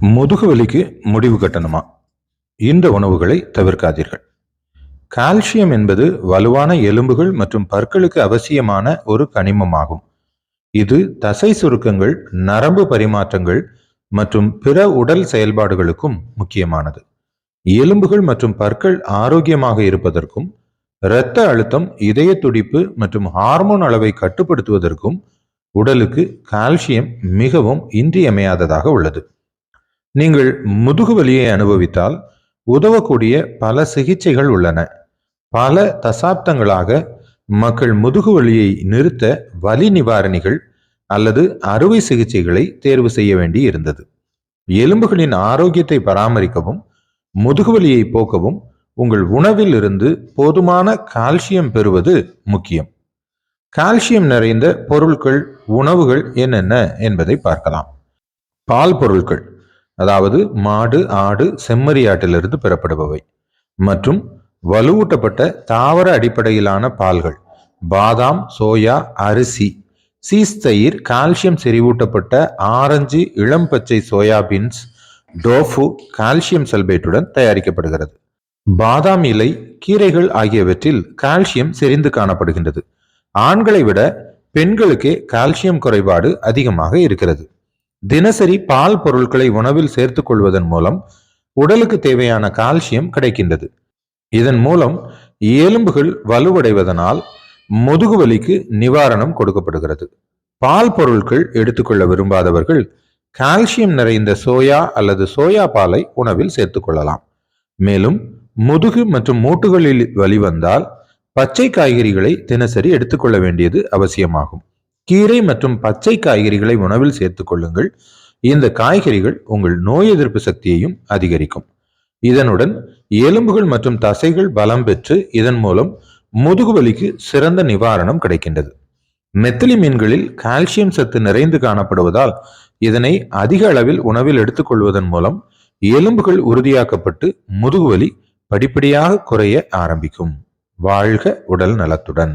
முதுகு வலிக்கு முடிவு கட்டணுமா? இந்த உணவுகளை தவிர்க்காதீர்கள். கால்சியம் என்பது வலுவான எலும்புகள் மற்றும் பற்களுக்கு அவசியமான ஒரு கனிமமாகும். இது தசை சுருக்கங்கள், நரம்பு பரிமாற்றங்கள் மற்றும் பிற உடல் செயல்பாடுகளுக்கும் முக்கியமானது. எலும்புகள் மற்றும் பற்கள் ஆரோக்கியமாக இருப்பதற்கும், இரத்த அழுத்தம், இதய துடிப்பு மற்றும் ஹார்மோன் அளவை கட்டுப்படுத்துவதற்கும் உடலுக்கு கால்சியம் மிகவும் இன்றியமையாததாக உள்ளது. நீங்கள் முதுகு வலியை அனுபவித்தால் உதவக்கூடிய பல சிகிச்சைகள் உள்ளன. பல தசாப்தங்களாக மக்கள் முதுகு வலியை நிறுத்த வலி நிவாரணிகள் அல்லது அறுவை சிகிச்சைகளை தேர்வு செய்ய வேண்டி இருந்தது. எலும்புகளின் ஆரோக்கியத்தை பராமரிக்கவும் முதுகு வலியை போக்கவும் உங்கள் உணவில் இருந்து போதுமான கால்சியம் பெறுவது முக்கியம். கால்சியம் நிறைந்த பொருட்கள், உணவுகள் என்னென்ன என்பதை பார்க்கலாம். பால் பொருட்கள், அதாவது மாடு, ஆடு, செம்மறியாட்டிலிருந்து பெறப்படுபவை மற்றும் வலுவூட்டப்பட்ட தாவர அடிப்படையிலான பால்கள், பாதாம், சோயா, அரிசி, சீஸ் தயிர், கால்சியம் செறிவூட்டப்பட்ட ஆரஞ்சு, இளம் பச்சை சோயாபீன்ஸ், டோஃபு கால்சியம் சல்பேட்டுடன் தயாரிக்கப்படுகிறது. பாதாம் இலை, கீரைகள் ஆகியவற்றில் கால்சியம் செறிந்து காணப்படுகின்றது. ஆண்களை விட பெண்களுக்கே கால்சியம் குறைபாடு அதிகமாக இருக்கிறது. தினசரி பால் பொருட்களை உணவில் சேர்த்துக் கொள்வதன் மூலம் உடலுக்கு தேவையான கால்சியம் கிடைக்கின்றது. இதன் மூலம் எலும்புகள் வலுவடைவதனால் முதுகு வலிக்கு நிவாரணம் கொடுக்கப்படுகிறது. பால் பொருட்கள் எடுத்துக்கொள்ள விரும்பாதவர்கள் கால்சியம் நிறைந்த சோயா அல்லது சோயா பாலை உணவில் சேர்த்துக் கொள்ளலாம். மேலும் முதுகு மற்றும் மூட்டுகளில் வலி வந்தால் பச்சை காய்கறிகளை தினசரி எடுத்துக்கொள்ள வேண்டியது அவசியமாகும். கீரை மற்றும் பச்சை காய்கறிகளை உணவில் சேர்த்துக் கொள்ளுங்கள். இந்த காய்கறிகள் உங்கள் நோய் எதிர்ப்பு சக்தியையும் அதிகரிக்கும். இதனுடன் எலும்புகள் மற்றும் தசைகள் பலம் பெற்று இதன் மூலம் முதுகு வலிக்கு சிறந்த நிவாரணம் கிடைக்கின்றது. நெத்திலி மீன்களில் கால்சியம் சத்து நிறைந்து காணப்படுவதால் இதனை அதிக அளவில் உணவில் எடுத்துக்கொள்வதன் மூலம் எலும்புகள் உறுதியாக்கப்பட்டு முதுகு வலி படிப்படியாக குறைய ஆரம்பிக்கும். வாழ்க உடல் நலத்துடன்.